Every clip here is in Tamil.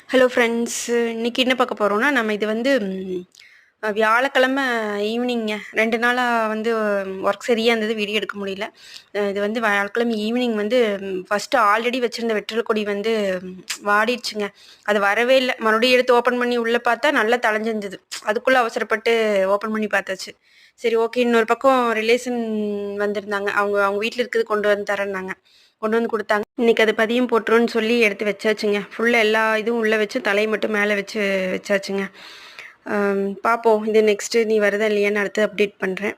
Hello friends. இன்னைக்கு என்ன பார்க்க போறோம்னா, நம்ம இது வந்து வியாழக்கிழமை ஈவினிங்க. 2 நாளா வந்து ஒர்க் சரியா இருந்தது. வீடியோ எடுக்க முடியல. இது வந்து வியாழக்கிழமை ஈவினிங் வந்து ஃபர்ஸ்ட்டு ஆல்ரெடி வச்சிருந்த வெற்றிலை கொடி வந்து வாடிடுச்சுங்க. அது வரவே இல்ல. மறுபடியும் எடுத்து ஓப்பன் பண்ணி உள்ள பார்த்தா நல்லா தழைஞ்சிருந்தது. அதுக்குள்ள அவசரப்பட்டு ஓப்பன் பண்ணி பார்த்தாச்சு. சரி, ஓகே. இன்னொரு பக்கம் ரிலேஷன் வந்திருந்தாங்க. அவங்க அவங்க வீட்ல இருக்கிறது கொண்டு வந்து தரேன்னாங்க. கொண்டு வந்து குடுத்தாங்க. இன்னைக்கு அது பதியம் போட்டுருன்னு சொல்லி எடுத்து வச்சாச்சுங்க. ஃபுல்லா எல்லா இதுவும் உள்ள வச்சு, தலைய மட்டும் மேல வச்சு வச்சாச்சுங்க. பார்ப்போம். இது நெக்ஸ்ட்டு நீ வருதா இல்லையான்னு அடுத்து அப்டேட் பண்றேன்.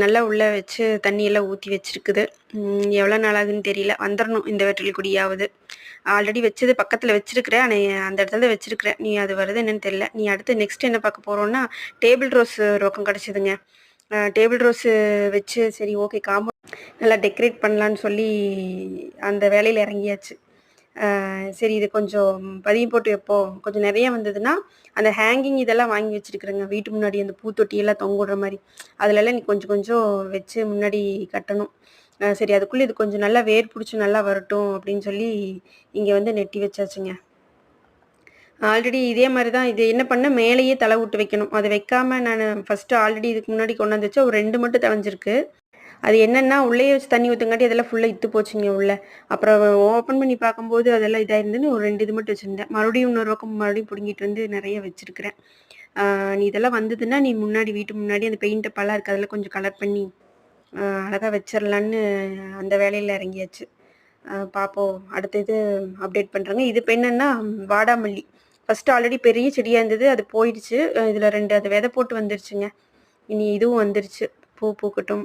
நல்லா உள்ள வச்சு தண்ணியெல்லாம் ஊத்தி வச்சிருக்குது. எவ்வளோ நாள் ஆகுதுன்னு தெரியல. வந்துரணும் இந்த வெற்றிலை கொடியாவது. ஆல்ரெடி வச்சது பக்கத்துல வச்சிருக்கிறேன். ஆனா அந்த இடத்துல தான் வச்சிருக்கிறேன். நீ அது வருதா என்னன்னு தெரியல. நீ அடுத்து நெக்ஸ்ட் என்ன பார்க்க போறோம்னா, டேபிள் ரோஸ் ஒரு பக்கம் கிடைச்சதுங்க. டேபிள் ரோஸு வச்சு சரி, ஓகே, நல்லா டெக்கரேட் பண்ணலான்னு சொல்லி அந்த வேலையில இறங்கியாச்சு. சரி, இது கொஞ்சம் பதியம் போட்டு வைப்போம். கொஞ்சம் நெறைய வந்ததுன்னா, அந்த ஹேங்கிங் இதெல்லாம் வாங்கி வச்சிருக்கிறேங்க. வீட்டு முன்னாடி அந்த பூத்தொட்டியெல்லாம் தொங்க விடுற மாரி. அதுலலாம் நீ கொஞ்சம் கொஞ்சம் வச்சு முன்னாடி கட்டணும். சரி, அதுக்குள்ள இது கொஞ்சம் நல்லா வேர் புடிச்சு நல்லா வரட்டும் அப்படின்னு சொல்லி இங்க வந்து நெட்டி வச்சாச்சுங்க. ஆல்ரெடி இதே மாரி தான். இது என்ன பண்ணேன், மேலேயே தள விட்டு வைக்கணும். அத வைக்காம நானு ஃபர்ஸ்ட்டு ஆல்ரெடி இதுக்கு முன்னாடி கொண்டாந்து வச்சா ஒரு 2 மட்டும் தளஞ்சிருக்கு. அது என்னன்னா, உள்ளேயே வச்சு தண்ணி ஊத்துங்காட்டி அதெல்லாம் ஃபுல்லா இத்து போச்சுங்க உள்ள. அப்புறம் ஓப்பன் பண்ணி பார்க்கும்போது அதெல்லாம் இதாயிருந்துன்னு ஒரு 2 இது மட்டும் வச்சிருந்தேன். மறுபடியும் இன்னொரு பக்கம் மறுபடியும் புடுங்கிட்டு வந்து நெறைய வச்சிருக்கிறேன். நீ இதெல்லாம் வந்ததுன்னா, நீ முன்னாடி வீட்டு முன்னாடி அந்த பெயிண்ட் டப்பாலாம் இருக்கு. அதெல்லாம் கொஞ்சம் கலர் பண்ணி அழகா வச்சிரலான்னு அந்த வேலையில இறங்கியாச்சு. பார்ப்போம். அடுத்த இது அப்டேட் பண்றேங்க. இது இப்ப என்னன்னா, வாடாமல்லி. ஃபர்ஸ்ட்டு ஆல்ரெடி பெரிய செடியா இருந்தது. அது போயிடுச்சு. இதுல 2 அது விதை போட்டு வந்துருச்சுங்க. இனி இதுவும் வந்துருச்சு. பூ பூக்கட்டும்.